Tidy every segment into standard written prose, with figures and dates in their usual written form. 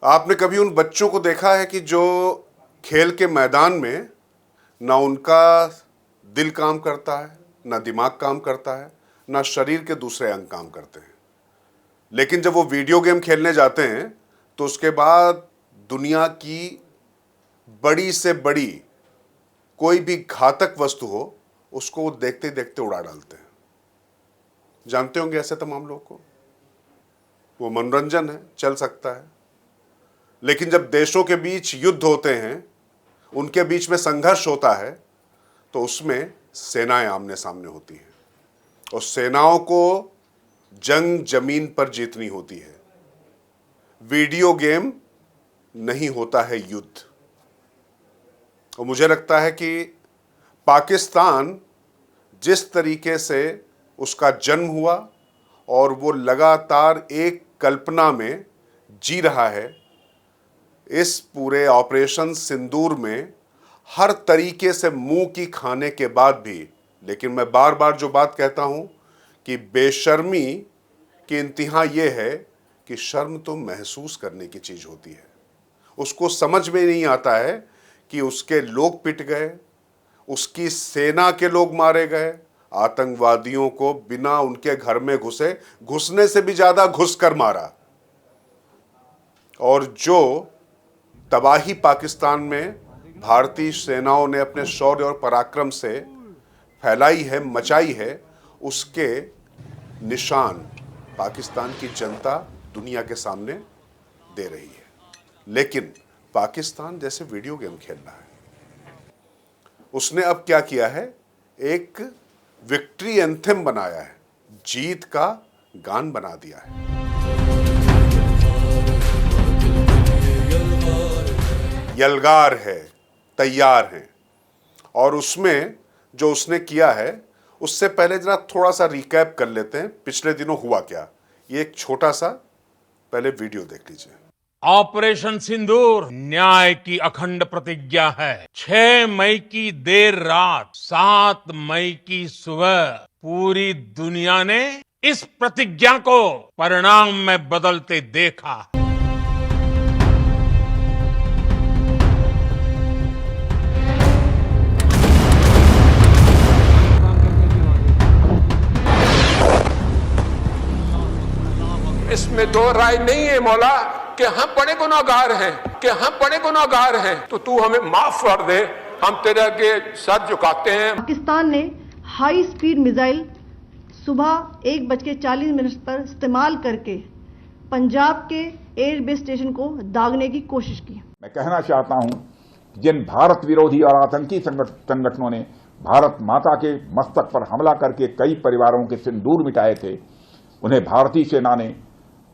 आपने कभी उन बच्चों को देखा है कि जो खेल के मैदान में ना उनका दिल काम करता है, ना दिमाग काम करता है, ना शरीर के दूसरे अंग काम करते हैं, लेकिन जब वो वीडियो गेम खेलने जाते हैं तो उसके बाद दुनिया की बड़ी से बड़ी कोई भी घातक वस्तु हो उसको वो देखते देखते उड़ा डालते हैं। जानते होंगे ऐसे तमाम लोगों को। वो मनोरंजन है, चल सकता है, लेकिन जब देशों के बीच युद्ध होते हैं, उनके बीच में संघर्ष होता है, तो उसमें सेनाएं आमने सामने होती हैं और सेनाओं को जंग जमीन पर जीतनी होती है। वीडियो गेम नहीं होता है युद्ध। और मुझे लगता है कि पाकिस्तान जिस तरीके से उसका जन्म हुआ और वो लगातार एक कल्पना में जी रहा है, इस पूरे ऑपरेशन सिंदूर में हर तरीके से मुंह की खाने के बाद भी, लेकिन मैं बार बार जो बात कहता हूं कि बेशर्मी की इंतहा यह है कि शर्म तो महसूस करने की चीज होती है। उसको समझ में नहीं आता है कि उसके लोग पिट गए, उसकी सेना के लोग मारे गए, आतंकवादियों को बिना उनके घर में घुसने से भी ज्यादा घुसकर मारा। और जो तबाही पाकिस्तान में भारतीय सेनाओं ने अपने शौर्य और पराक्रम से फैलाई है, मचाई है, उसके निशान पाकिस्तान की जनता दुनिया के सामने दे रही है। लेकिन पाकिस्तान जैसे वीडियो गेम खेल रहा है, उसने अब क्या किया है, एक विक्ट्री एंथेम बनाया है, जीत का गान बना दिया है। यलगार है, तैयार हैं। और उसमें जो उसने किया है, उससे पहले जरा थोड़ा सा रिकैप कर लेते हैं पिछले दिनों हुआ क्या। ये एक छोटा सा पहले वीडियो देख लीजिए। ऑपरेशन सिंदूर न्याय की अखंड प्रतिज्ञा है। 6 मई की देर रात, 7 मई की सुबह पूरी दुनिया ने इस प्रतिज्ञा को परिणाम में बदलते देखा। इसमें दो राय नहीं है मौला कि हम बड़े गुनाहगार हैं, तो तू हमें माफ कर दे, हम तेरे आगे सर झुकाते हैं। पाकिस्तान ने हाई स्पीड मिसाइल सुबह 1:40 पर इस्तेमाल करके पंजाब के एयरबेस स्टेशन को दागने की कोशिश की। मैं कहना चाहता हूं, जिन भारत विरोधी और आतंकी संगठनों ने भारत माता के मस्तक पर हमला करके कई परिवारों के सिंदूर मिटाए थे, उन्हें भारतीय सेना ने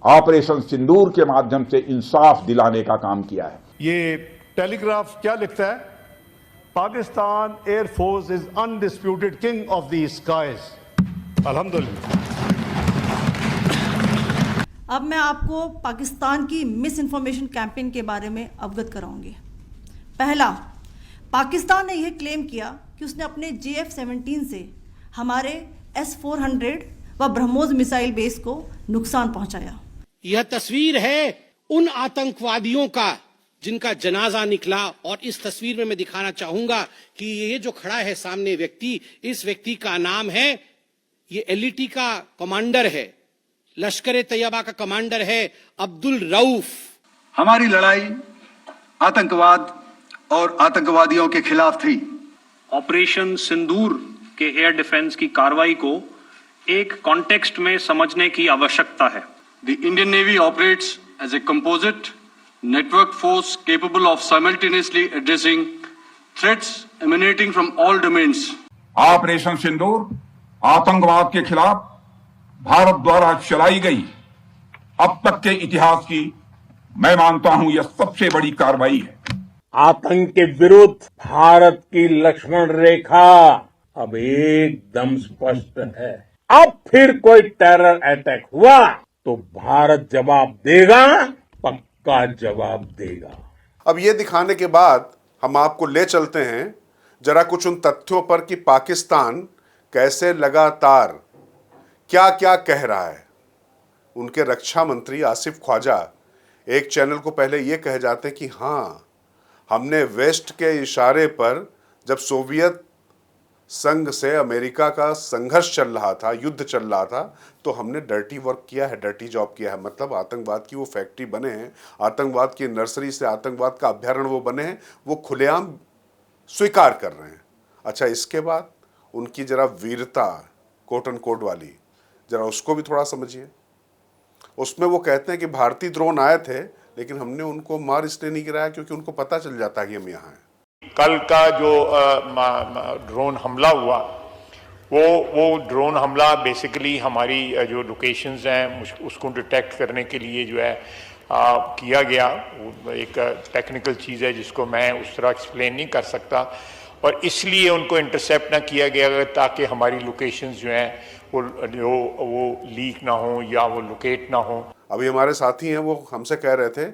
ऑपरेशन सिंदूर के माध्यम से इंसाफ दिलाने का काम किया है। ये टेलीग्राफ क्या लिखता है? Pakistan air force is undisputed king of the skies. अल्हम्दुलिल्लाह। अब मैं आपको पाकिस्तान की मिस इन्फॉर्मेशन कैंपेन के बारे में अवगत कराऊंगी। पहला, पाकिस्तान ने यह क्लेम किया कि उसने अपने JF-17 से हमारे S-400 व ब्रह्मोस मिसाइल बेस को नुकसान पहुंचाया। यह तस्वीर है उन आतंकवादियों का जिनका जनाजा निकला, और इस तस्वीर में मैं दिखाना चाहूंगा कि ये जो खड़ा है सामने व्यक्ति, इस व्यक्ति का नाम है, ये LET का कमांडर है, लश्कर तैयबा का कमांडर है, अब्दुल रऊफ। हमारी लड़ाई आतंकवाद और आतंकवादियों के खिलाफ थी। ऑपरेशन सिंदूर के एयर डिफेंस की कार्रवाई को एक कॉन्टेक्स्ट में समझने की आवश्यकता है। The Indian Navy operates as a composite network force capable of simultaneously addressing threats emanating from all domains. Operation Sindoor आतंकवाद के खिलाफ भारत द्वारा चलाई गई अब तक के इतिहास की, मैं मानता हूं, यह सबसे बड़ी कार्रवाई है। आतंक के विरुद्ध भारत की लक्ष्मण रेखा अब एकदम स्पष्ट है। अब फिर कोई टेरर अटैक हुआ तो भारत जवाब देगा, पक्का जवाब देगा। अब ये दिखाने के बाद हम आपको ले चलते हैं जरा कुछ उन तथ्यों पर कि पाकिस्तान कैसे लगातार क्या क्या कह रहा है। उनके रक्षा मंत्री आसिफ ख्वाजा एक चैनल को पहले ये कहे जाते कि हाँ, हमने वेस्ट के इशारे पर, जब सोवियत संघ से अमेरिका का संघर्ष चल रहा था, युद्ध चल रहा था, तो हमने डर्टी वर्क किया है, डर्टी जॉब किया है। मतलब आतंकवाद की वो फैक्ट्री बने हैं, आतंकवाद की नर्सरी से आतंकवाद का अभ्यारण्य वो बने हैं, वो खुलेआम स्वीकार कर रहे हैं। अच्छा, इसके बाद उनकी जरा वीरता कोट एंड कोट वाली, जरा उसको भी थोड़ा समझिए। उसमें वो कहते हैं कि भारतीय ड्रोन आए थे, लेकिन हमने उनको मार इसलिए नहीं गिराया क्योंकि उनको पता चल जाता है कि हम यहाँ हैं। कल का जो ड्रोन हमला हुआ, वो ड्रोन हमला बेसिकली हमारी जो लोकेशंस हैं उसको डिटेक्ट करने के लिए जो है किया गया। एक टेक्निकल चीज़ है जिसको मैं उस तरह एक्सप्लेन नहीं कर सकता, और इसलिए उनको इंटरसेप्ट ना किया गया ताकि हमारी लोकेशंस जो हैं वो लीक ना हो या वो लोकेट ना हो। अभी हमारे साथी हैं, वो हमसे कह रहे थे,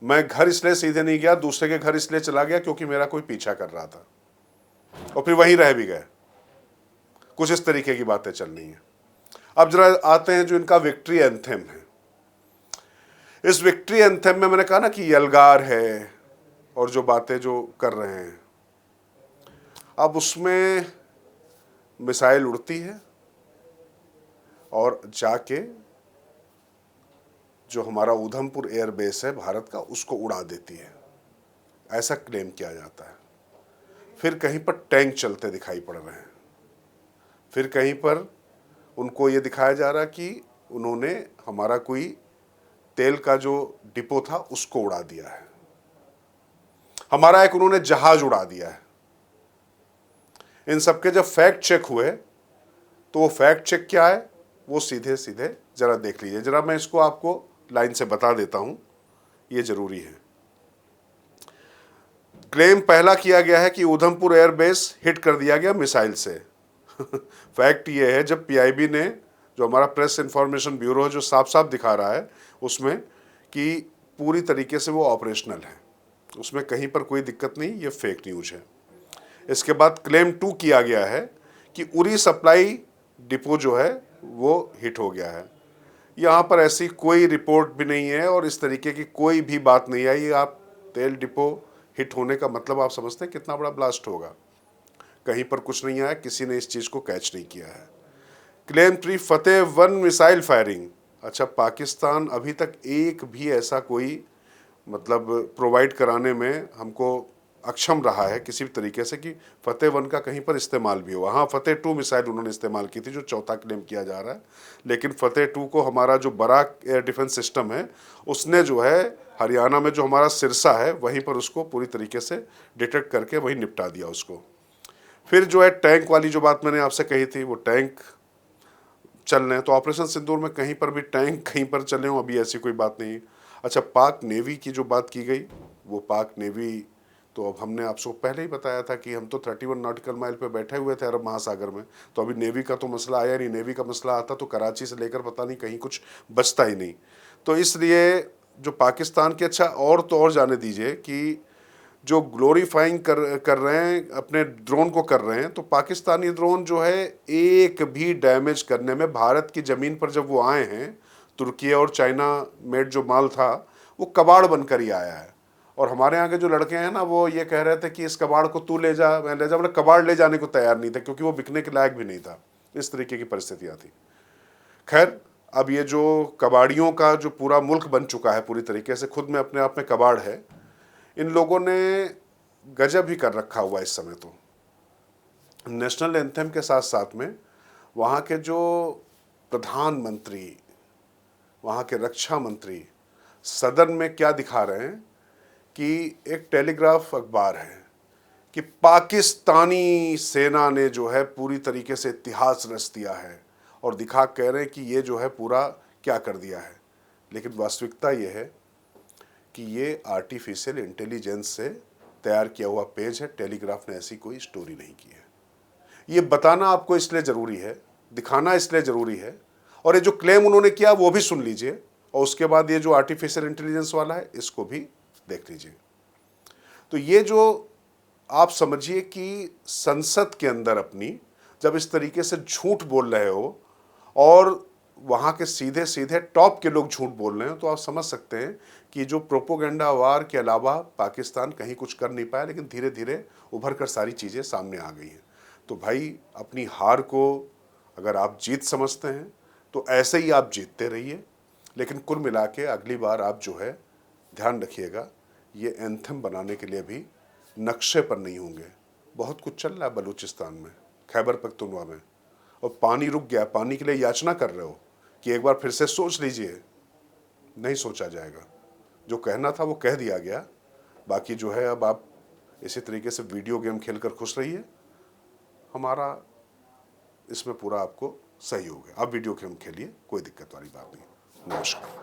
मैं घर इसलिए सीधे नहीं गया, दूसरे के घर इसलिए चला गया क्योंकि मेरा कोई पीछा कर रहा था, और फिर वहीं रह भी गए। कुछ इस तरीके की बातें चल रही हैं। अब जरा आते हैं जो इनका विक्ट्री एंथेम है। इस विक्ट्री एंथेम में मैंने कहा ना कि यलगार है और जो बातें जो कर रहे हैं, अब उसमें मिसाइल उड़ती है और जाके जो हमारा उधमपुर एयरबेस है भारत का, उसको उड़ा देती है, ऐसा क्लेम किया जाता है। फिर कहीं पर टैंक चलते दिखाई पड़ रहे हैं, फिर कहीं पर उनको ये दिखाया जा रहा कि उन्होंने हमारा कोई तेल का जो डिपो था उसको उड़ा दिया है, हमारा एक उन्होंने जहाज उड़ा दिया है। इन सबके जब फैक्ट चेक हुए तो वो फैक्ट चेक क्या है वो सीधे सीधे जरा देख लीजिए। जरा मैं इसको आपको लाइन से बता देता हूं, ये जरूरी है। क्लेम पहला किया गया है कि उधमपुर एयरबेस हिट कर दिया गया मिसाइल से। फैक्ट ये है, जब पीआईबी ने, जो हमारा प्रेस इंफॉर्मेशन ब्यूरो है, जो साफ साफ दिखा रहा है उसमें कि पूरी तरीके से वो ऑपरेशनल है, उसमें कहीं पर कोई दिक्कत नहीं, ये फेक न्यूज है। इसके बाद क्लेम 2 किया गया है कि उरी सप्लाई डिपो जो है वो हिट हो गया है। यहाँ पर ऐसी कोई रिपोर्ट भी नहीं है और इस तरीके की कोई भी बात नहीं आई। आप तेल डिपो हिट होने का मतलब आप समझते हैं कितना बड़ा ब्लास्ट होगा। कहीं पर कुछ नहीं आया, किसी ने इस चीज़ को कैच नहीं किया है। क्लेम 3 फतेह 1 मिसाइल फायरिंग। अच्छा, पाकिस्तान अभी तक एक भी ऐसा कोई मतलब प्रोवाइड कराने में हमको अक्षम रहा है किसी भी तरीके से कि फतेह 1 का कहीं पर इस्तेमाल भी हुआ। हाँ, फतेह 2 मिसाइल उन्होंने इस्तेमाल की थी, जो चौथा क्लेम किया जा रहा है, लेकिन फतेह 2 को हमारा जो बराक एयर डिफेंस सिस्टम है उसने जो है हरियाणा में जो हमारा सिरसा है वहीं पर उसको पूरी तरीके से डिटेक्ट करके वहीं निपटा दिया उसको। फिर जो है टैंक वाली जो बात मैंने आपसे कही थी, वो टैंक चल रहे हैं, तो ऑपरेशन सिंदूर में कहीं पर भी टैंक कहीं पर चले हों, अभी ऐसी कोई बात नहीं। अच्छा, पाक नेवी की जो बात की गई, वो पाक नेवी तो अब हमने आपको पहले ही बताया था कि हम तो 31 नॉटिकल माइल पे बैठे हुए थे अरब महासागर में, तो अभी नेवी का तो मसला आया नहीं। नेवी का मसला आता तो कराची से लेकर पता नहीं कहीं कुछ बचता ही नहीं। तो इसलिए जो पाकिस्तान के, अच्छा और तो और जाने दीजिए कि जो ग्लोरीफाइंग कर रहे हैं अपने ड्रोन को कर रहे हैं, तो पाकिस्तानी ड्रोन जो है एक भी डैमेज करने में, भारत की ज़मीन पर जब वो आए हैं, तुर्की और चाइना मेड जो माल था वो कबाड़ बनकर ही आया है। और हमारे यहाँ के जो लड़के हैं ना, वो ये कह रहे थे कि इस कबाड़ को तू ले जा, मैं ले जा, मतलब कबाड़ ले जाने को तैयार नहीं था क्योंकि वो बिकने के लायक भी नहीं था। इस तरीके की परिस्थितियाँ थी। खैर, अब ये जो कबाड़ियों का जो पूरा मुल्क बन चुका है पूरी तरीके से, खुद में अपने आप में कबाड़ है, इन लोगों ने गजब ही कर रखा हुआ इस समय। तो नेशनल एंथम के साथ साथ में वहाँ के जो प्रधानमंत्री, वहाँ के रक्षा मंत्री सदन में क्या दिखा रहे हैं कि एक टेलीग्राफ अखबार है कि पाकिस्तानी सेना ने जो है पूरी तरीके से इतिहास रच दिया है, और दिखा कह रहे हैं कि ये जो है पूरा क्या कर दिया है। लेकिन वास्तविकता ये है कि ये आर्टिफिशियल इंटेलिजेंस से तैयार किया हुआ पेज है। टेलीग्राफ ने ऐसी कोई स्टोरी नहीं की है। ये बताना आपको इसलिए ज़रूरी है, दिखाना इसलिए ज़रूरी है, और ये जो क्लेम उन्होंने किया वो भी सुन लीजिए, और उसके बाद ये जो आर्टिफिशियल इंटेलिजेंस वाला है इसको भी देख लीजिए। तो ये जो आप समझिए कि संसद के अंदर अपनी जब इस तरीके से झूठ बोल रहे हो और वहाँ के सीधे सीधे टॉप के लोग झूठ बोल रहे हैं, तो आप समझ सकते हैं कि जो प्रोपोगंडा वार के अलावा पाकिस्तान कहीं कुछ कर नहीं पाया, लेकिन धीरे धीरे उभर कर सारी चीज़ें सामने आ गई हैं। तो भाई अपनी हार को अगर आप जीत समझते हैं तो ऐसे ही आप जीतते रहिए, लेकिन कुल मिला के अगली बार आप जो है ध्यान रखिएगा, ये एंथम बनाने के लिए भी नक्शे पर नहीं होंगे। बहुत कुछ चल रहा है बलूचिस्तान में, खैबर पख्तूनवा में, और पानी रुक गया, पानी के लिए याचना कर रहे हो कि एक बार फिर से सोच लीजिए। नहीं सोचा जाएगा, जो कहना था वो कह दिया गया। बाकी जो है अब आप इसी तरीके से वीडियो गेम खेलकर खुश रहिए, हमारा इसमें पूरा आपको सहयोग है। आप वीडियो गेम खेलिए, कोई दिक्कत वाली बात नहीं। नमस्कार।